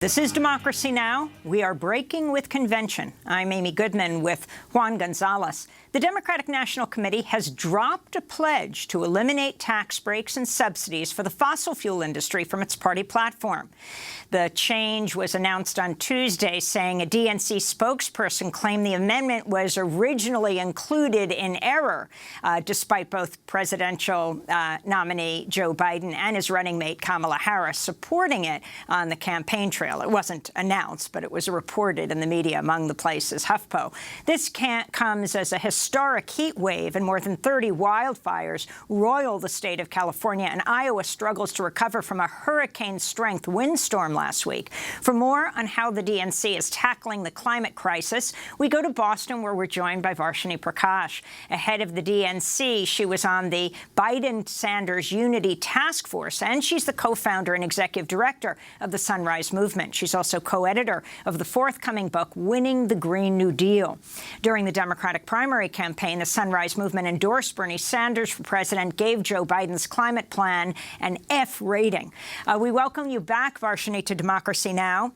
This is Democracy Now! We are breaking with convention. I'm Amy Goodman with Juan Gonzalez. The Democratic National Committee has dropped a pledge to eliminate tax breaks and subsidies for the fossil fuel industry from its party platform. The change was announced on Tuesday, saying a DNC spokesperson claimed the amendment was originally included in error, despite both presidential nominee Joe Biden and his running mate Kamala Harris supporting it on the campaign trail. It wasn't announced, but it was reported in the media, among the places HuffPo. This comes as a historic heat wave and more than 30 wildfires roil the state of California, and Iowa struggles to recover from a hurricane-strength windstorm last week. For more on how the DNC is tackling the climate crisis, we go to Boston, where we're joined by Varshini Prakash. Ahead of the DNC, she was on the Biden-Sanders Unity Task Force, and she's the co-founder and executive director of the Sunrise Movement. She's also co-editor of the forthcoming book, Winning the Green New Deal. During the Democratic primary campaign, the Sunrise Movement endorsed Bernie Sanders for president, gave Joe Biden's climate plan an F rating. We welcome you back, Varshini, to Democracy Now!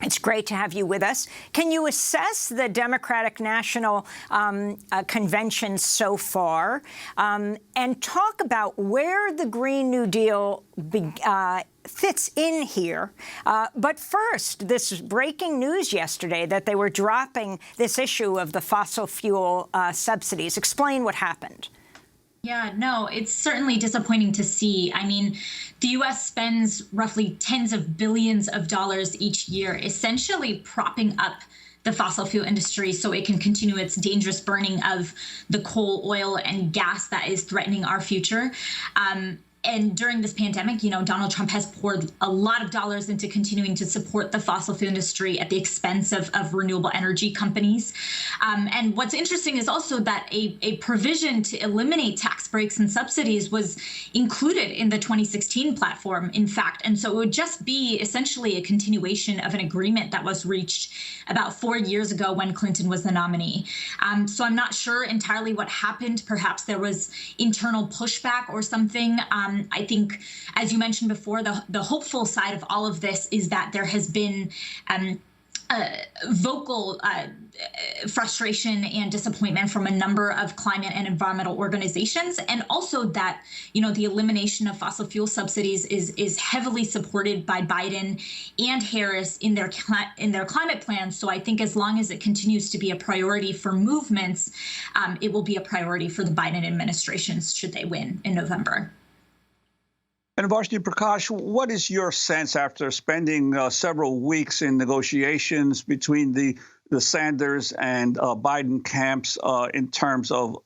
It's great to have you with us. Can you assess the Democratic National Convention so far and talk about where the Green New Deal fits in here? But first, this breaking news yesterday that they were dropping this issue of the fossil fuel subsidies. Explain what happened. Yeah, no, it's certainly disappointing to see. I mean, the U.S. spends roughly tens of billions of dollars each year, essentially propping up the fossil fuel industry so it can continue its dangerous burning of the coal, oil, and gas that is threatening our future. And during this pandemic, Donald Trump has poured a lot of dollars into continuing to support the fossil fuel industry at the expense of renewable energy companies. And what's interesting is also that a provision to eliminate tax breaks and subsidies was included in the 2016 platform, in fact. And so it would just be essentially a continuation of an agreement that was reached about 4 years ago when Clinton was the nominee. So I'm not sure entirely what happened. Perhaps there was internal pushback or something. I think, as you mentioned before, the hopeful side of all of this is that there has been vocal frustration and disappointment from a number of climate and environmental organizations, and also that the elimination of fossil fuel subsidies is heavily supported by Biden and Harris in their climate plans. So I think as long as it continues to be a priority for movements, it will be a priority for the Biden administration should they win in November. And Varshini Prakash, what is your sense after spending several weeks in negotiations between the Sanders and Biden camps in terms of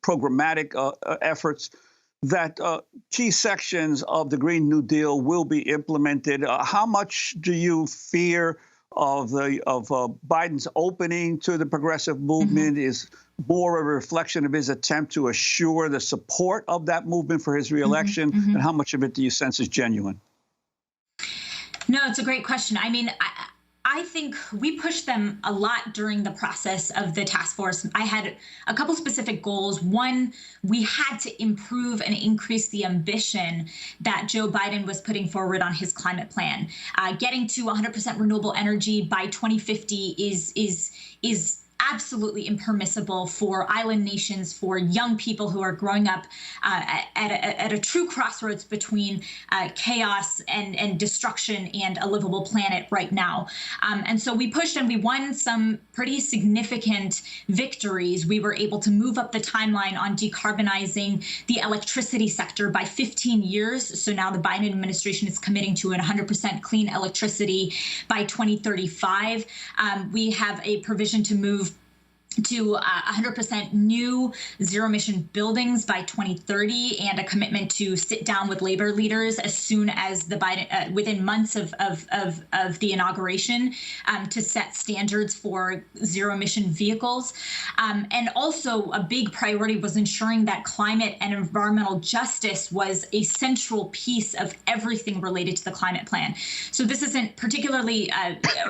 programmatic efforts that key sections of the Green New Deal will be implemented? How much do you fear of Biden's opening to the progressive movement is more a reflection of his attempt to assure the support of that movement for his reelection? And how much of it do you sense is genuine? No, it's a great question. I mean, I think we pushed them a lot during the process of the task force. I had a couple specific goals. One, we had to improve and increase the ambition that Joe Biden was putting forward on his climate plan. Getting to 100% renewable energy by 2050 is absolutely impermissible for island nations, for young people who are growing up at a true crossroads between chaos and destruction and a livable planet right now. And so we pushed and we won some pretty significant victories. We were able to move up the timeline on decarbonizing the electricity sector by 15 years. So now the Biden administration is committing to 100% clean electricity by 2035. We have a provision to move to 100% new zero-emission buildings by 2030, and a commitment to sit down with labor leaders as soon as the Biden, within months of the inauguration, to set standards for zero-emission vehicles. And also a big priority was ensuring that climate and environmental justice was a central piece of everything related to the climate plan. So this isn't particularly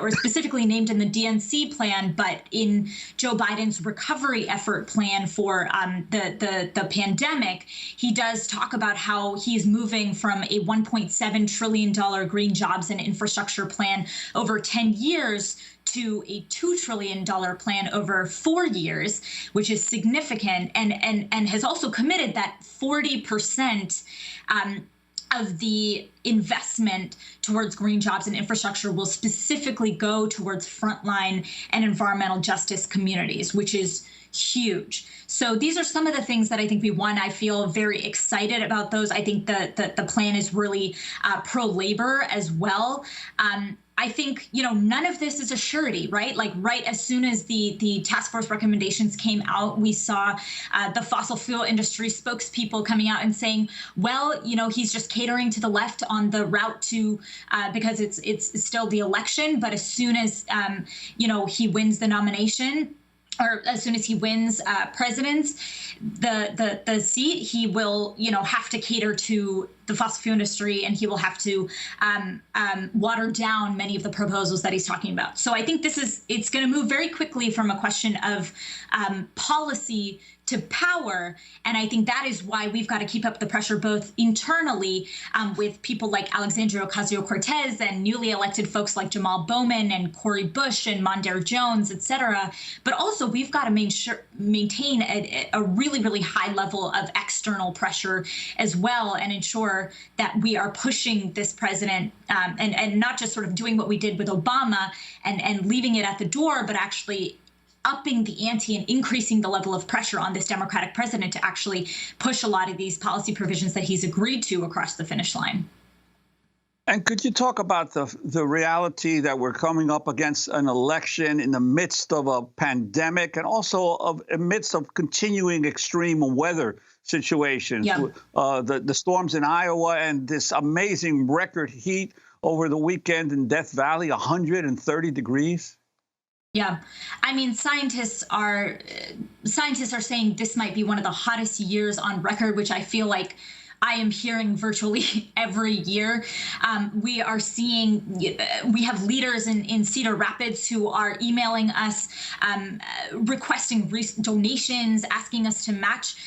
or specifically named in the DNC plan, but in Joe Biden's Biden's recovery effort plan for the pandemic, he does talk about how he's moving from a $1.7 trillion green jobs and infrastructure plan over 10 years to a $2 trillion plan over 4 years, which is significant, and has also committed that 40% of the investment towards green jobs and infrastructure will specifically go towards frontline and environmental justice communities, which is huge. So these are some of the things that I think we won. I feel very excited about those. I think the plan is really pro-labor as well. I think, none of this is a surety, right? Like right as soon as the task force recommendations came out, we saw the fossil fuel industry spokespeople coming out and saying, well, he's just catering to the left on the route to, because it's still the election. But as soon as, he wins the nomination, or as soon as he wins president's the seat, he will, have to cater to the fossil fuel industry, and he will have to water down many of the proposals that he's talking about. So I think it's going to move very quickly from a question of policy to power. And I think that is why we've got to keep up the pressure both internally with people like Alexandria Ocasio-Cortez and newly elected folks like Jamal Bowman and Cori Bush and Mondaire Jones, et cetera. But also we've got to maintain a really, really high level of external pressure as well, and ensure that we are pushing this president and not just sort of doing what we did with Obama and leaving it at the door, but actually upping the ante and increasing the level of pressure on this Democratic president to actually push a lot of these policy provisions that he's agreed to across the finish line. And could you talk about the reality that we're coming up against an election in the midst of a pandemic and also amidst of continuing extreme weather situations? Yeah. The storms in Iowa and this amazing record heat over the weekend in Death Valley, 130 degrees. Yeah, I mean, scientists are saying this might be one of the hottest years on record, which I feel like I am hearing virtually every year. We are seeing, we have leaders in Cedar Rapids who are emailing us, requesting donations, asking us to match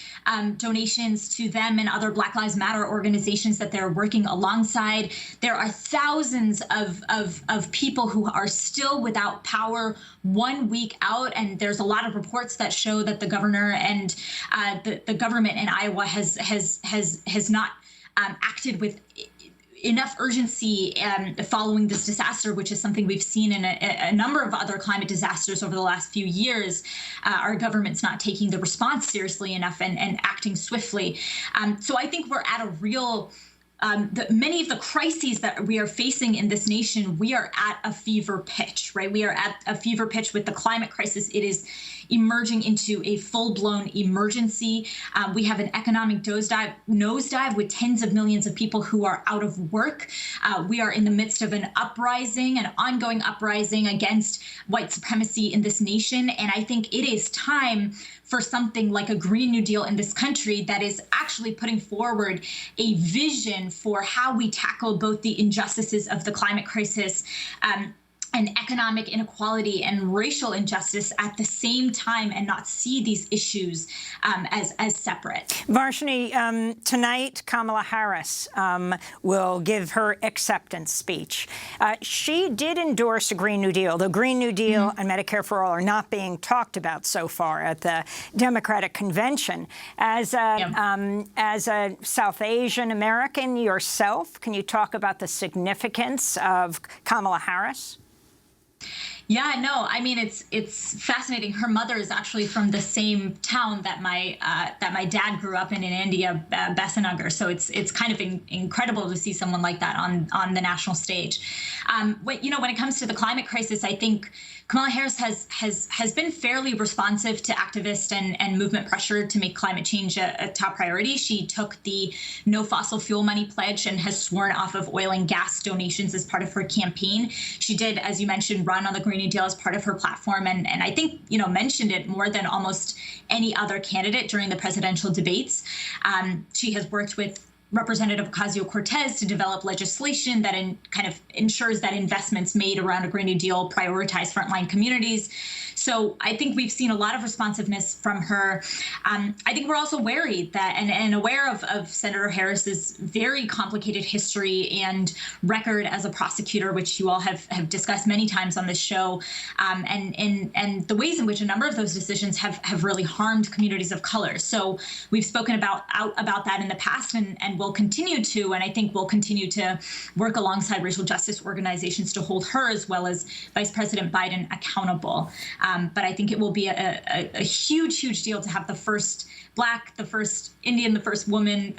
donations to them and other Black Lives Matter organizations that they're working alongside. There are thousands of people who are still without power 1 week out, and there's a lot of reports that show that the governor and the government in Iowa has not acted with enough urgency following this disaster, which is something we've seen in a number of other climate disasters over the last few years. Our government's not taking the response seriously enough and acting swiftly. So I think we're at a real many of the crises that we are facing in this nation, we are at a fever pitch, right? We are at a fever pitch with the climate crisis. It is emerging into a full-blown emergency. We have an economic nosedive with tens of millions of people who are out of work. We are in the midst of an ongoing uprising against white supremacy in this nation. And I think it is time for something like a Green New Deal in this country that is actually putting forward a vision for how we tackle both the injustices of the climate crisis and economic inequality and racial injustice at the same time, and not see these issues as separate. Varshini, tonight Kamala Harris will give her acceptance speech. She did endorse a Green New Deal. The Green New Deal and Medicare for All are not being talked about so far at the Democratic convention. As a South Asian American yourself, can you talk about the significance of Kamala Harris? Yeah, no, I mean, it's fascinating. Her mother is actually from the same town that my dad grew up in India, Besanagar. So it's kind of incredible to see someone like that on the national stage. When it comes to the climate crisis, I think Kamala Harris has been fairly responsive to activist and movement pressure to make climate change a top priority. She took the no fossil fuel money pledge and has sworn off of oil and gas donations as part of her campaign. She did, as you mentioned, run on the Green New Deal as part of her platform, and I think mentioned it more than almost any other candidate during the presidential debates. She has worked with Representative Ocasio-Cortez to develop legislation that kind of ensures that investments made around a Green New Deal prioritize frontline communities. So I think we've seen a lot of responsiveness from her. I think we're also wary that and aware of Senator Harris's very complicated history and record as a prosecutor, which you all have discussed many times on this show, and the ways in which a number of those decisions have really harmed communities of color. So we've spoken about that in the past and will continue to, and I think we'll continue to work alongside racial justice organizations to hold her as well as Vice President Biden accountable. But I think it will be a huge, huge deal to have the first Black, the first Indian, the first woman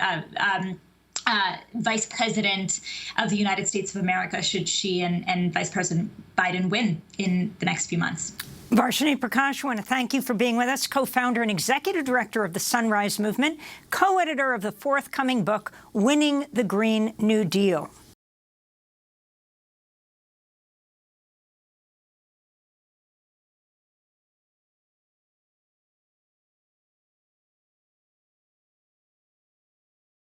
Vice President of the United States of America, should she and Vice President Biden win in the next few months. Varshini Prakash, I want to thank you for being with us, co-founder and executive director of the Sunrise Movement, co-editor of the forthcoming book, Winning the Green New Deal.